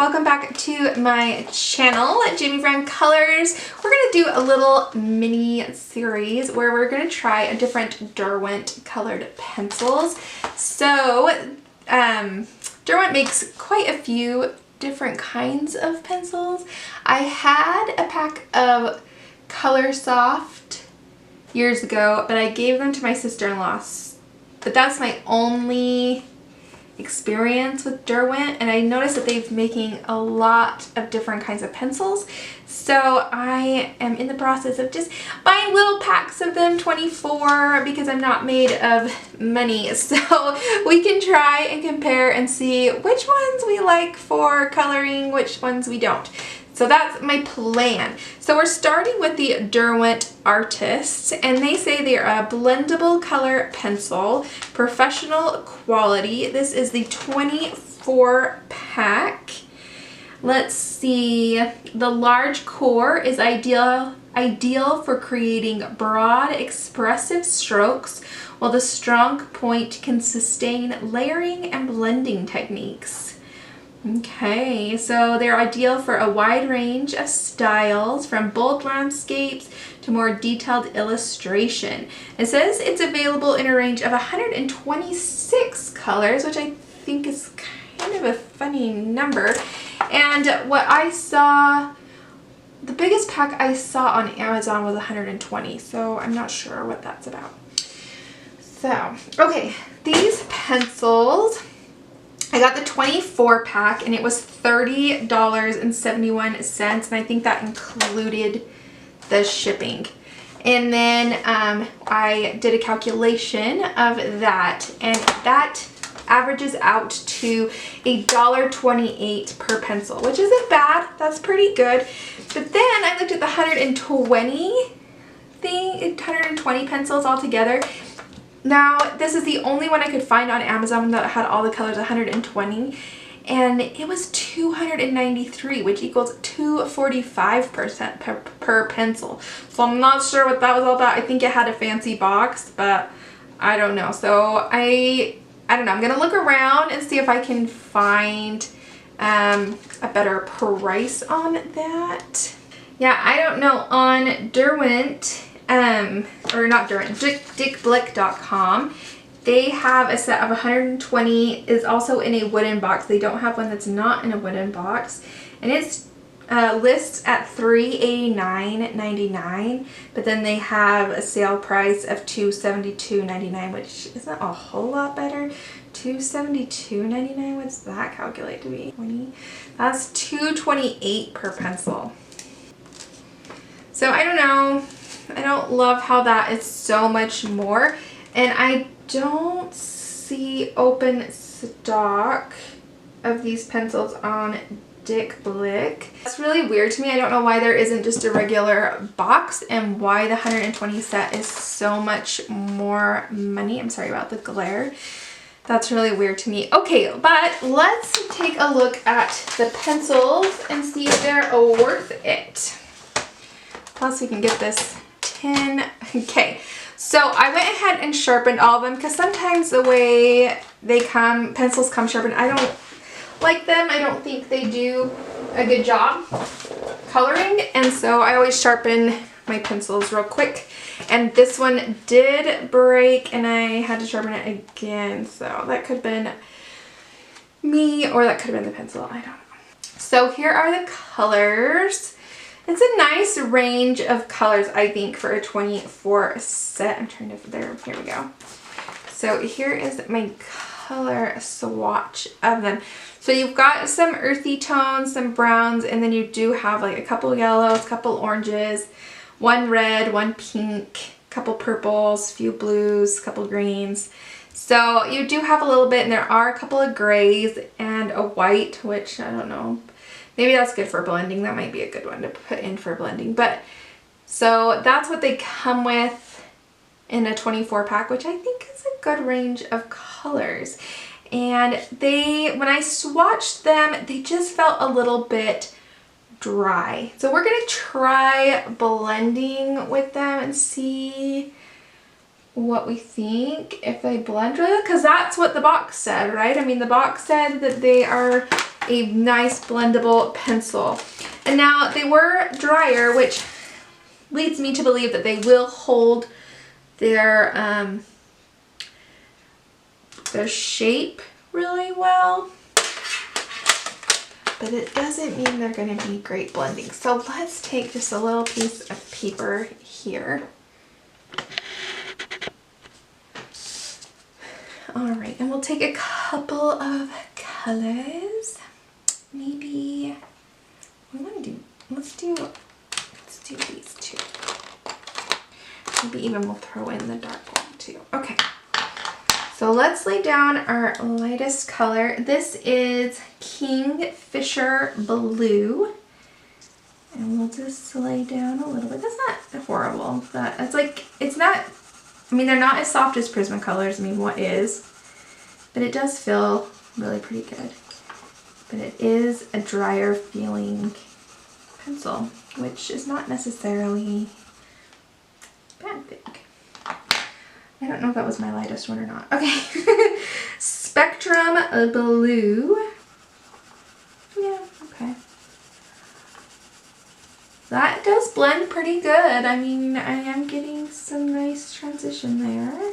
welcome back to my channel, Jamie Brown Colors. We're going to do a little mini series where we're going to try a different Derwent colored pencils. So Derwent makes quite a few different kinds of pencils. I had a pack of Color Soft years ago, but I gave them to my sister-in-law. But that's my only experience with Derwent, and I noticed that they've making a lot of different kinds of pencils, so I am in the process of just buying little packs of them, 24, because I'm not made of money, so we can try and compare and see which ones we like for coloring, which ones we don't. So that's my plan. So we're starting with the Derwent Artist, and they say they are a blendable color pencil, professional quality. This is the 24 pack. Let's see. The large core is ideal for creating broad, expressive strokes, while the strong point can sustain layering and blending techniques. Okay, so they're ideal for a wide range of styles, from bold landscapes to more detailed illustration. It says it's available in a range of 126 colors, which I think is kind of a funny number. And what I saw, the biggest pack I saw on Amazon was 120, so I'm not sure what that's about. So, okay, these pencils, I got the 24 pack and it was $30.71, and I think that included the shipping. And then I did a calculation of that, and that averages out to $1.28 per pencil, which isn't bad. That's pretty good. But then I looked at the 120 pencils altogether. Now, this is the only one I could find on Amazon that had all the colors, 120, and it was $293, which equals $245 per pencil. So I'm not sure what that was all about. I think it had a fancy box, but I don't know. So I don't know. I'm going to look around and see if I can find a better price on that. Yeah, I don't know. On Derwent, or not Derwent, dickblick.com, they have a set of 120, is also in a wooden box. They don't have one that's not in a wooden box, and it's lists at $389.99, but then they have a sale price of $272.99, which isn't a whole lot better. $272.99, what's that calculate to be? 20? That's $228 per pencil. So I don't know. I don't love how that is so much more, and I don't see open stock of these pencils on Dick Blick. That's really weird to me. I don't know why there isn't just a regular box, and why the 120 set is so much more money. I'm sorry about the glare. That's really weird to me. Okay, but let's take a look at the pencils and see if they're worth it. Plus we can get this tin. Okay, so I went ahead and sharpened all of them, because sometimes the way they come, pencils come sharpened, I don't like them. I don't think they do a good job coloring, and so I always sharpen my pencils real quick. And this one did break, and I had to sharpen it again, so that could have been me, or that could have been the pencil. I don't know. So here are the colors. It's a nice range of colors, I think, for a 24 set. I'm trying to, here we go. So here is my color swatch of them. So you've got some earthy tones, some browns, and then you do have like a couple yellows, couple oranges, one red, one pink, couple purples, few blues, couple greens. So you do have a little bit, and there are a couple of grays and a white, which I don't know. Maybe that's good for blending. That might be a good one to put in for blending. But so that's what they come with in a 24 pack, which I think is a good range of colors. And when I swatched them, they just felt a little bit dry. So we're gonna try blending with them and see what we think, if they blend really, because that's what the box said, right? I mean, the box said that they are a nice blendable pencil. And now they were drier, which leads me to believe that they will hold their shape really well. But it doesn't mean they're going to be great blending. So let's take just a little piece of paper here. All right, and we'll take a couple of colors. Maybe let's do these two. Maybe even we'll throw in the dark one too. Okay. So let's lay down our lightest color. This is Kingfisher Blue. And we'll just lay down a little bit. That's not horrible. It's not, I mean, they're not as soft as Prismacolors. I mean, what is? But it does feel really pretty good. But it is a drier feeling pencil, which is not necessarily a bad thing. I don't know if that was my lightest one or not. Okay. Spectrum Blue. Yeah, okay. That does blend pretty good. I mean, I am getting some nice transition there.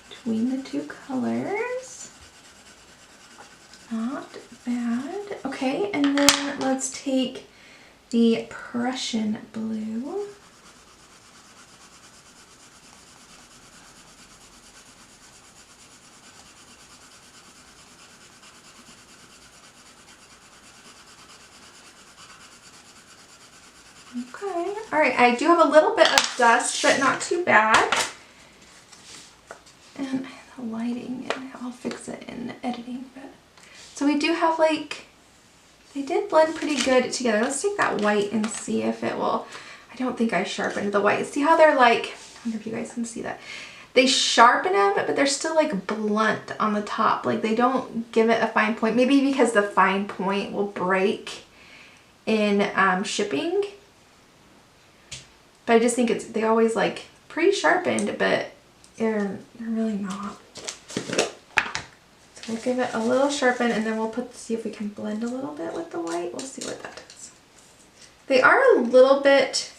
Between the two colors. Not bad. Okay, and then let's take the Prussian Blue. Okay, all right, I do have a little bit of dust, but not too bad. And the lighting, I'll fix it in editing, but so we do have like, they did blend pretty good together. Let's take that white and see if it will. I don't think I sharpened the white. See how they're like, I wonder if you guys can see that. They sharpen them, but they're still like blunt on the top. Like they don't give it a fine point. Maybe because the fine point will break in shipping. But I just think they always like pretty sharpened, but they're really not. We'll give it a little sharpen and then we'll see if we can blend a little bit with the white. We'll see what that does. They are a little bit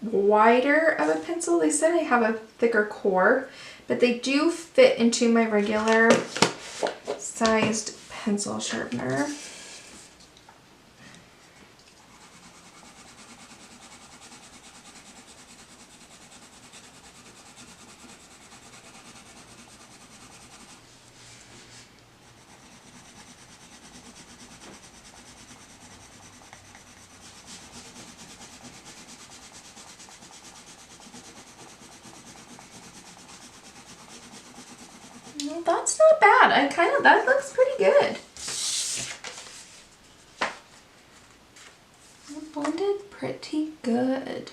wider of a pencil. They said I have a thicker core, but they do fit into my regular sized pencil sharpener. Well, that's not bad. That looks pretty good. It blended pretty good.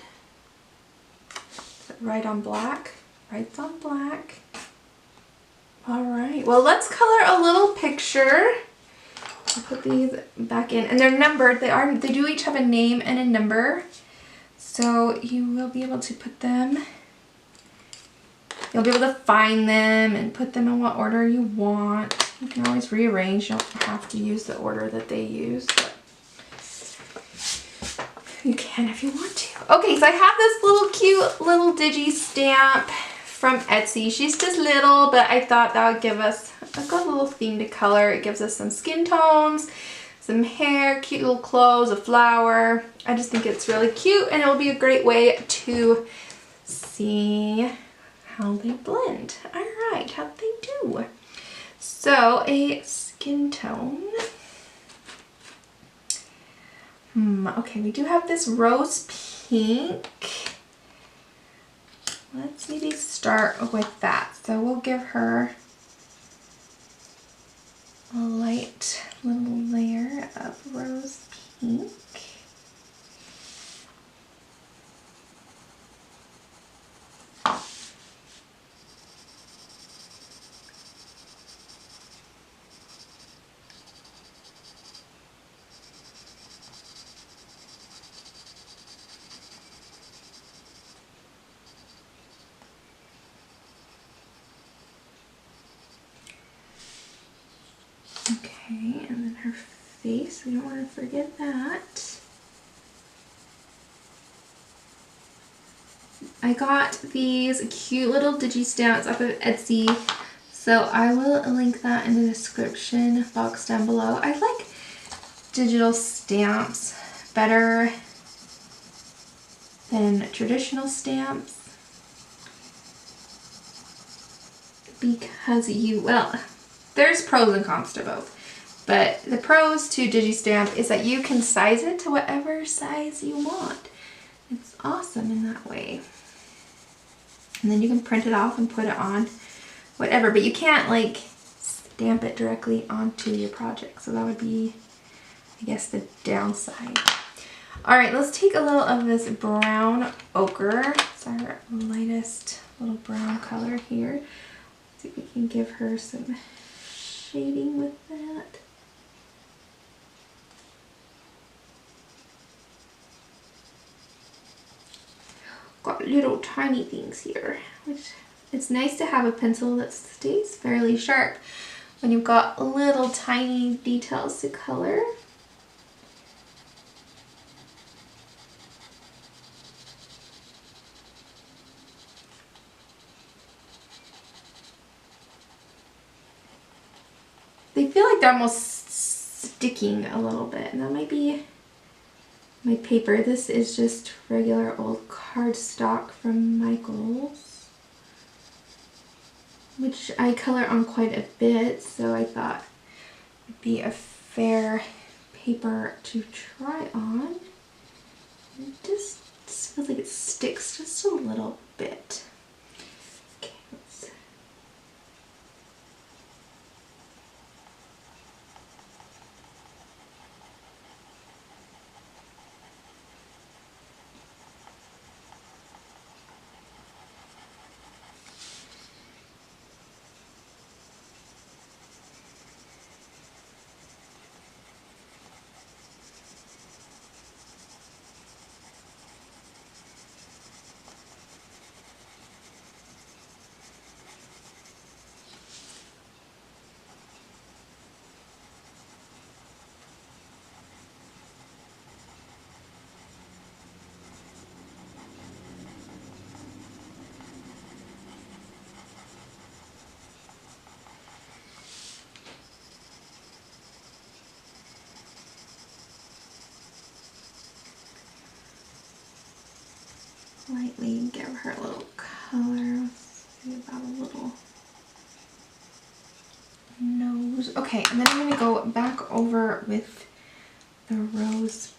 Right on black. Right on black. All right. Well, let's color a little picture. I'll put these back in, and they're numbered. They do each have a name and a number, so you will be able to put them. You'll be able to find them and put them in what order you want. You can always rearrange. You don't have to use the order that they use, but you can if you want to. Okay, so I have this little cute little digi stamp from Etsy. She's just little, but I thought that would give us a good little theme to color. It gives us some skin tones, some hair, cute little clothes, a flower. I just think it's really cute, and it will be a great way to see how they blend. All right, how they do. So a skin tone. Okay, we do have this rose pink. Let's maybe start with that. So we'll give her a light little layer of rose pink. Okay, and then her face, we don't want to forget that. I got these cute little digi stamps off of Etsy, so I will link that in the description box down below. I like digital stamps better than traditional stamps because well, there's pros and cons to both. But the pros to DigiStamp is that you can size it to whatever size you want. It's awesome in that way. And then you can print it off and put it on whatever, but you can't like stamp it directly onto your project. So that would be, I guess, the downside. All right, let's take a little of this brown ochre. It's our lightest little brown color here. See if we can give her some shading with that. Got little tiny things here, which it's nice to have a pencil that stays fairly sharp when you've got little tiny details to color. They feel like they're almost sticking a little bit, and that might be my paper. This is just regular old cardstock from Michaels, which I color on quite a bit, so I thought it'd be a fair paper to try on. It just feels like it sticks just a little bit. Okay, let's lightly give her a little color. Let's see about a little nose. Okay, and then I'm gonna go back over with the rose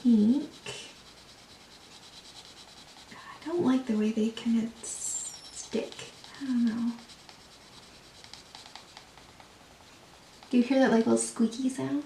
pink. I don't like the way they kind of stick. I don't know. Do you hear that like little squeaky sound?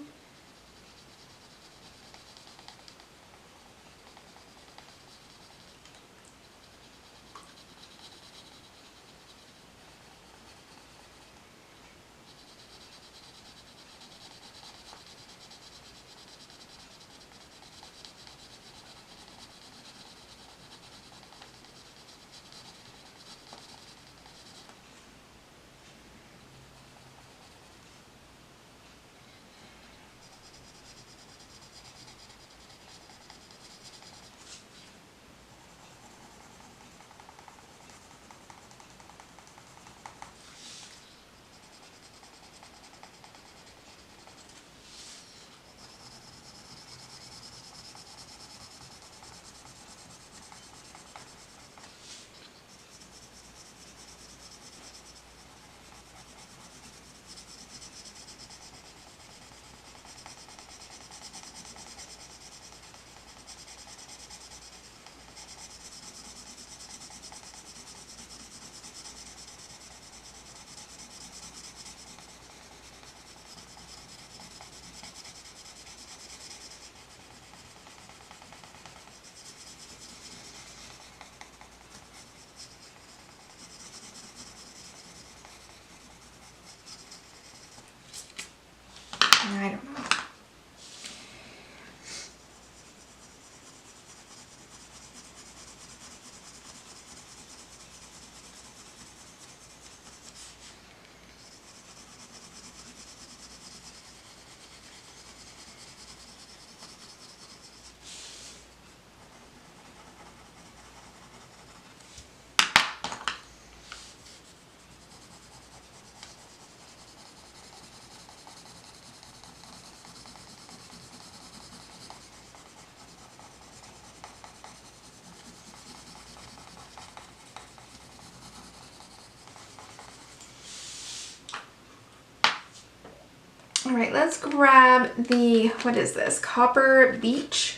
All right, let's grab the, what is this? Copper Beach.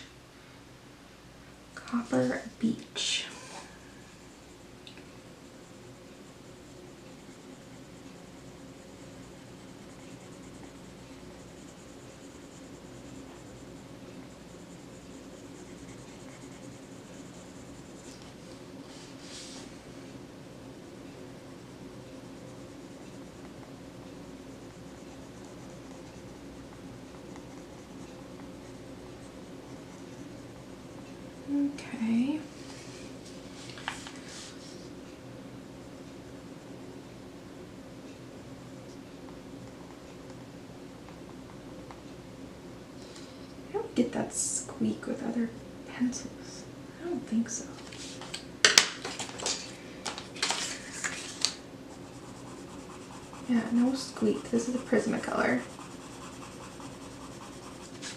Copper Beach. Okay. I don't get that squeak with other pencils. I don't think so. Yeah, no squeak. This is a Prismacolor.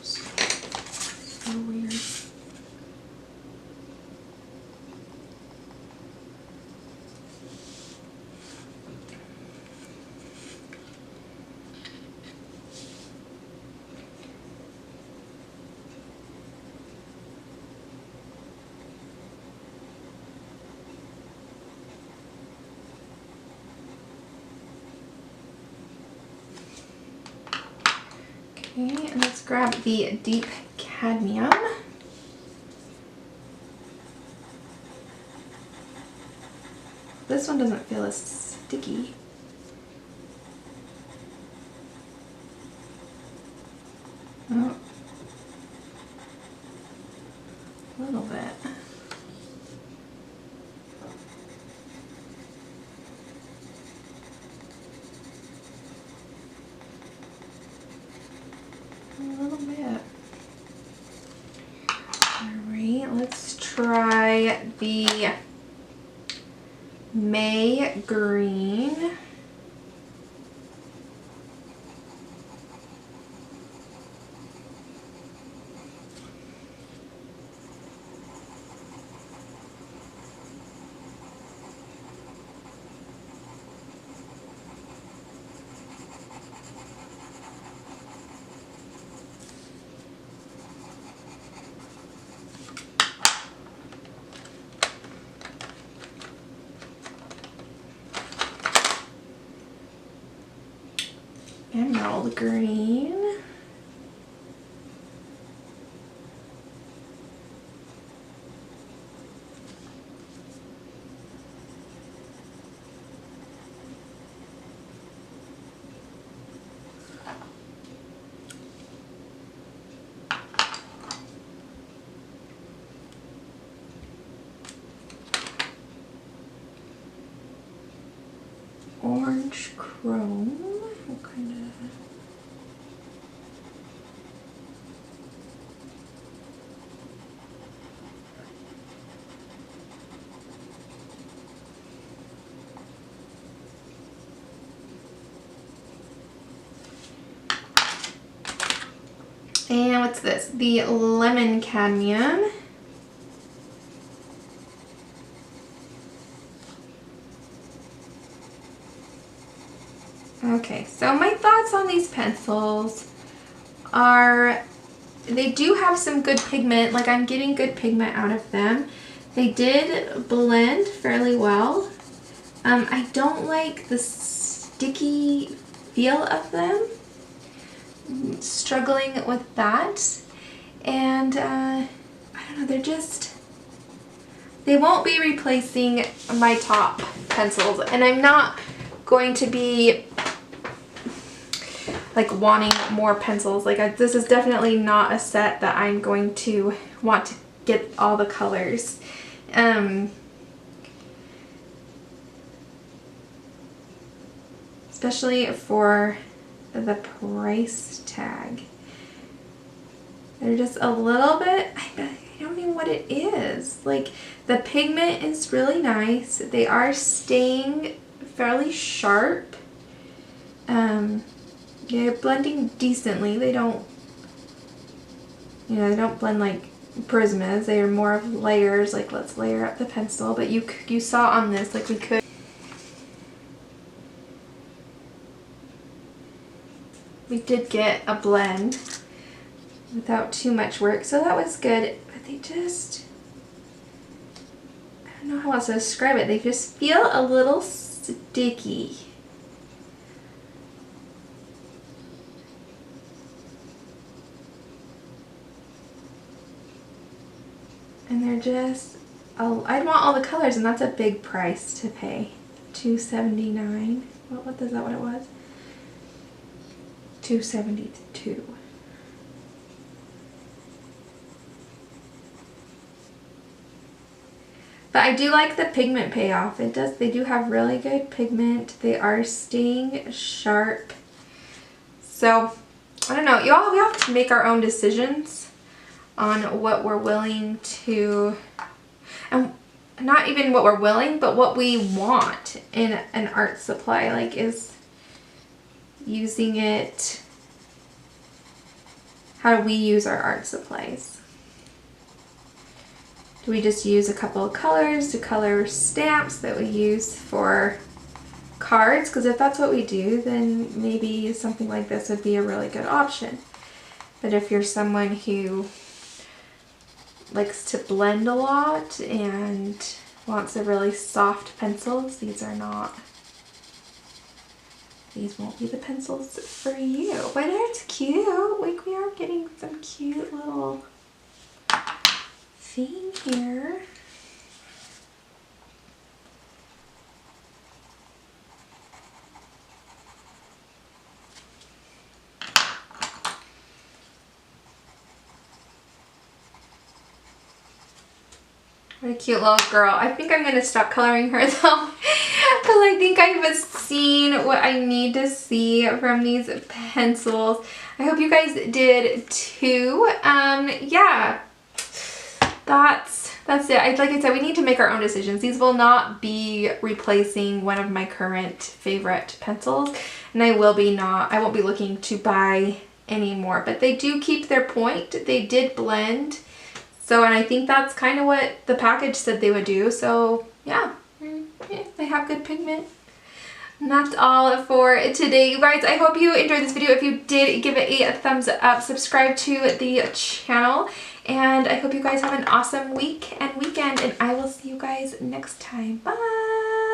So weird. Okay, and let's grab the Deep Cadmium. This one doesn't feel as sticky. Oh, a little bit. A little bit. Alright, let's try the May Green. Emerald Green. Orange Chrome. What kind of... And what's this? The Lemon Cadmium. Okay, so my thoughts on these pencils are they do have some good pigment, like I'm getting good pigment out of them. They did blend fairly well. I don't like the sticky feel of them. I'm struggling with that. And I don't know, they're just, they won't be replacing my top pencils, and I'm not going to be like wanting more pencils. Like this is definitely not a set that I'm going to want to get all the colors. Especially for the price tag. They're just a little bit, I don't know what it is. Like the pigment is really nice. They are staying fairly sharp. They're blending decently. They don't, they don't blend like Prismas. They are more of layers, like let's layer up the pencil. But you saw on this, like we could. we did get a blend without too much work, so that was good. But they just, I don't know how else to describe it. They just feel a little sticky. And they're just, I'd want all the colors, and that's a big price to pay. $2.79. What is that what it was? $2.72. But I do like the pigment payoff. They do have really good pigment. They are staying sharp. So, I don't know. We have to make our own decisions on what we're willing to, and not even what we're willing, but what we want in an art supply. Like, is using it, how do we use our art supplies? Do we just use a couple of colors to color stamps that we use for cards? Because if that's what we do, then maybe something like this would be a really good option. But if you're someone who likes to blend a lot and wants a really soft pencils, these won't be the pencils for you. But it's cute. Like, we are getting some cute little theme here. What a cute little girl. I think I'm going to stop coloring her though, because I think I've seen what I need to see from these pencils. I hope you guys did too. Yeah, that's it. Like I said, we need to make our own decisions. These will not be replacing one of my current favorite pencils, and I won't be looking to buy any more, but they do keep their point. They did blend. So, and I think that's kind of what the package said they would do. So, yeah, they have good pigment. And that's all for today, you guys. I hope you enjoyed this video. If you did, give it a thumbs up, subscribe to the channel, and I hope you guys have an awesome week and weekend, and I will see you guys next time. Bye!